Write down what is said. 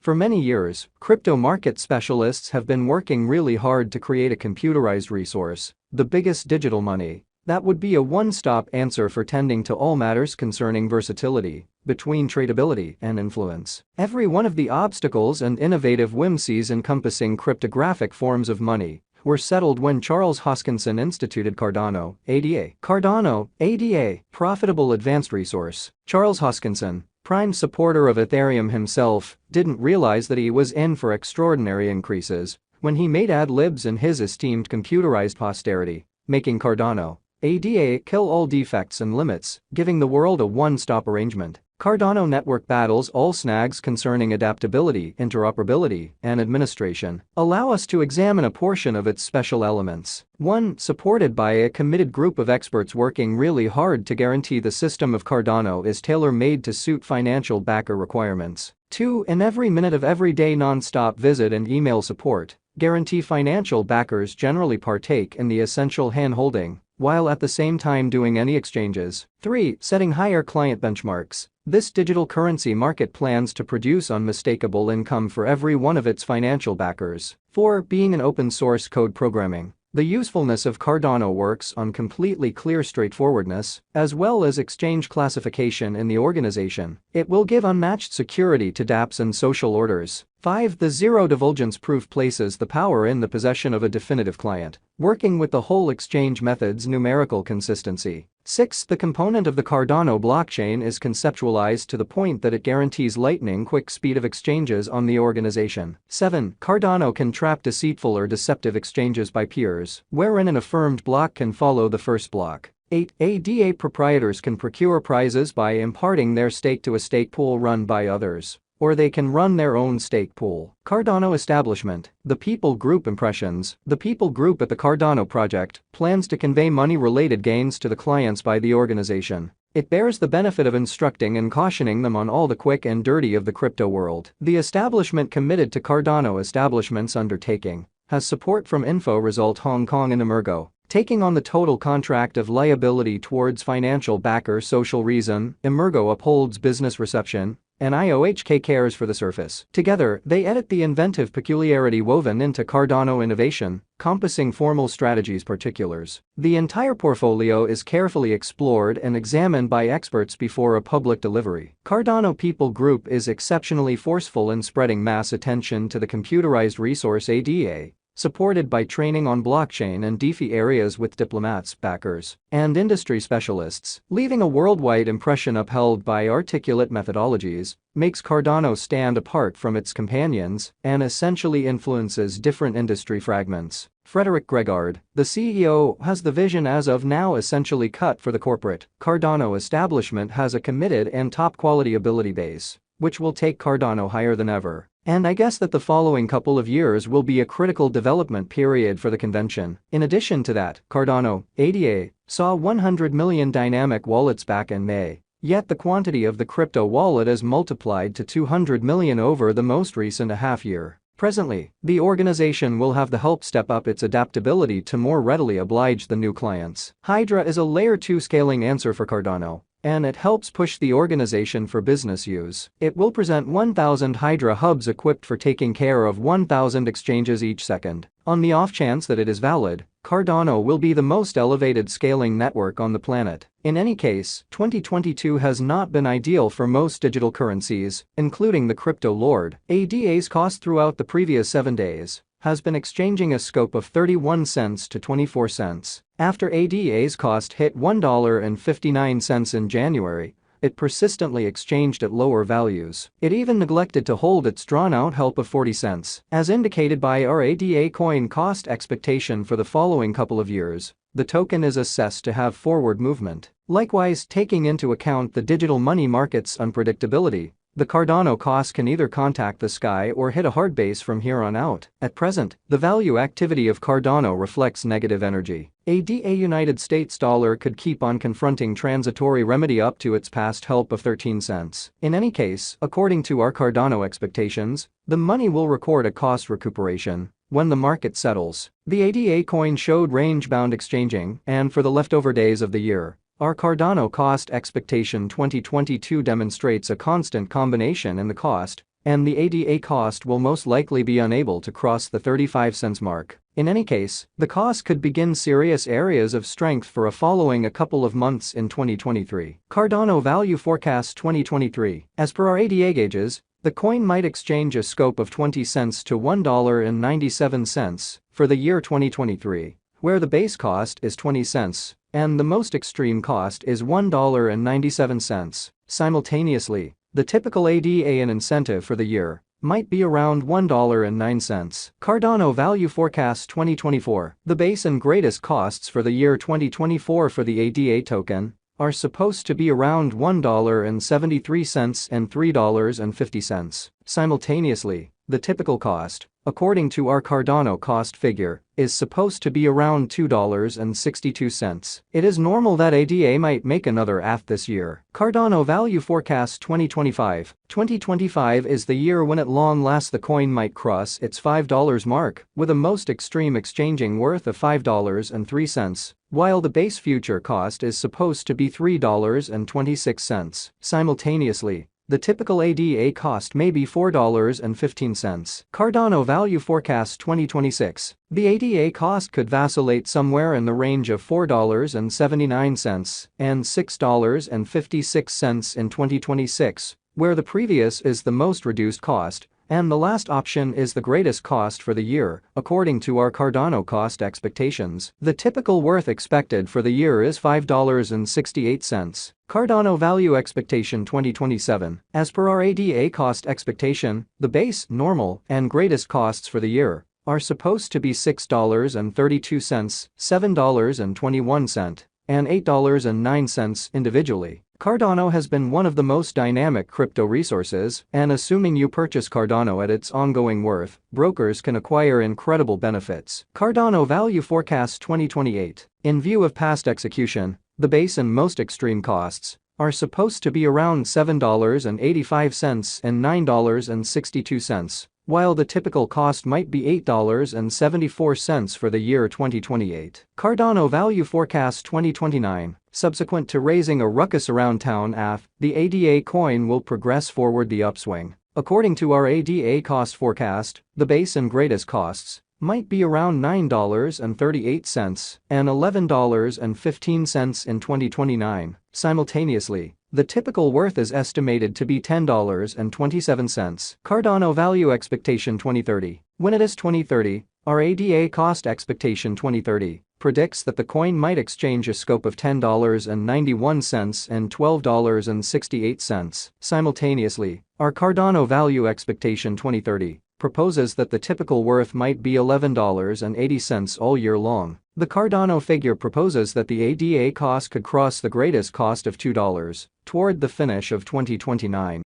For many years, crypto market specialists have been working really hard to create a computerized resource, the biggest digital money, that would be a one-stop answer for tending to all matters concerning versatility between tradability and influence. Every one of the obstacles and innovative whimsies encompassing cryptographic forms of money were settled when Charles Hoskinson instituted Cardano, ADA. Cardano, ADA, profitable advanced resource. Charles Hoskinson, prime supporter of Ethereum himself, didn't realize that he was in for extraordinary increases when he made ad libs in his esteemed computerized posterity, making Cardano, ADA kill all defects and limits, giving the world a one-stop arrangement. Cardano network battles all snags concerning adaptability, interoperability, and administration. Allow us to examine a portion of its special elements. 1. Supported by a committed group of experts working really hard to guarantee the system of Cardano is tailor-made to suit financial backer requirements. 2. In every minute of every day non-stop visit and email support, guarantee financial backers generally partake in the essential hand-holding, while at the same time doing any exchanges. 3. Setting higher client benchmarks. This digital currency market plans to produce unmistakable income for every one of its financial backers. 4. Being an open source code programming. The usefulness of Cardano works on completely clear straightforwardness, as well as exchange classification in the organization. It will give unmatched security to dApps and social orders. 5. The zero divulgence proof places the power in the possession of a definitive client, working with the whole exchange method's numerical consistency. 6. The component of the Cardano blockchain is conceptualized to the point that it guarantees lightning-quick speed of exchanges on the organization. 7. Cardano can trap deceitful or deceptive exchanges by peers, wherein an affirmed block can follow the first block. 8. ADA proprietors can procure prizes by imparting their stake to a stake pool run by others, or they can run their own stake pool. Cardano establishment. The People Group impressions. The People Group at the Cardano project plans to convey money-related gains to the clients by the organization. It bears the benefit of instructing and cautioning them on all the quick and dirty of the crypto world. The establishment committed to Cardano establishment's undertaking has support from InfoResult Hong Kong and Emergo, taking on the total contract of liability towards financial backer Social Reason. Emergo upholds business reception, and IOHK cares for the surface. Together, they edit the inventive peculiarity woven into Cardano innovation, compassing formal strategies particulars. The entire portfolio is carefully explored and examined by experts before a public delivery. Cardano People Group is exceptionally forceful in spreading mass attention to the computerized resource ADA, supported by training on blockchain and DeFi areas with diplomats, backers, and industry specialists. Leaving a worldwide impression upheld by articulate methodologies, makes Cardano stand apart from its companions and essentially influences different industry fragments. Frederick Gregard, the CEO, has the vision as of now essentially cut for the corporate Cardano establishment has a committed and top-quality ability base, which will take Cardano higher than ever. And I guess that the following couple of years will be a critical development period for the convention. In addition to that, Cardano, ADA, saw 100 million dynamic wallets back in May. Yet the quantity of the crypto wallet has multiplied to 200 million over the most recent half year. Presently, the organization will have the help step up its adaptability to more readily oblige the new clients. Hydra is a layer 2 scaling answer for Cardano, and it helps push the organization for business use. It will present 1,000 Hydra hubs equipped for taking care of 1,000 exchanges each second. On the off chance that it is valid, Cardano will be the most elevated scaling network on the planet. In any case, 2022 has not been ideal for most digital currencies, including the crypto lord. ADA's cost throughout the previous 7 days has been exchanging a scope of 31 cents to 24 cents. After ADA's cost hit $1.59 in January, it persistently exchanged at lower values. It even neglected to hold its drawn-out help of 40 cents. As indicated by our ADA coin cost expectation for the following couple of years, the token is assessed to have forward movement. Likewise, taking into account the digital money market's unpredictability, the Cardano cost can either contact the sky or hit a hard base from here on out. At present, the value activity of Cardano reflects negative energy. ADA United States dollar could keep on confronting transitory remedy up to its past help of 13 cents. In any case, according to our Cardano expectations, the money will record a cost recuperation when the market settles. The ADA coin showed range-bound exchanging, and for the leftover days of the year, our Cardano cost expectation 2022 demonstrates a constant combination in the cost and the ADA cost will most likely be unable to cross the 35 cents mark. In any case, the cost could begin serious areas of strength for a following a couple of months in 2023. Cardano Value Forecast 2023. As per our ADA gauges, the coin might exchange a scope of 20 cents to $1.97 for the year 2023, where the base cost is 20 cents and the most extreme cost is $1.97. Simultaneously, the typical ADA and incentive for the year might be around $1.09. Cardano Value Forecast 2024. The base and greatest costs for the year 2024 for the ADA token are supposed to be around $1.73 and $3.50. Simultaneously, the typical cost, according to our Cardano cost figure, is supposed to be around $2.62. It is normal that ADA might make another AF this year. Cardano Value Forecast 2025. 2025 is the year when at long last the coin might cross its $5 mark, with a most extreme exchanging worth of $5.03, while the base future cost is supposed to be $3.26. Simultaneously, the typical ADA cost may be $4.15. Cardano Value Forecast 2026. The ADA cost could vacillate somewhere in the range of $4.79 and $6.56 in 2026, where the previous is the most reduced cost, and the last option is the greatest cost for the year, according to our Cardano cost expectations. The typical worth expected for the year is $5.68. Cardano Value Expectation 2027. As per our ADA cost expectation, the base, normal, and greatest costs for the year are supposed to be $6.32, $7.21, and $8.09 individually. Cardano has been one of the most dynamic crypto resources, and assuming you purchase Cardano at its ongoing worth, brokers can acquire incredible benefits. Cardano Value Forecast 2028. In view of past execution, the base and most extreme costs are supposed to be around $7.85 and $9.62, while the typical cost might be $8.74 for the year 2028. Cardano Value Forecast 2029. Subsequent to raising a ruckus around town AF, the ADA coin will progress forward the upswing. According to our ADA cost forecast, the base and greatest costs might be around $9.38 and $11.15 in 2029. Simultaneously, the typical worth is estimated to be $10.27. Cardano Value Expectation 2030. When it is 2030, our ADA cost expectation 2030 predicts that the coin might exchange a scope of $10.91 and $12.68. Simultaneously, our Cardano Value Expectation 2030 proposes that the typical worth might be $11.80 all year long. The Cardano figure proposes that the ADA cost could cross the greatest cost of $2 toward the finish of 2029.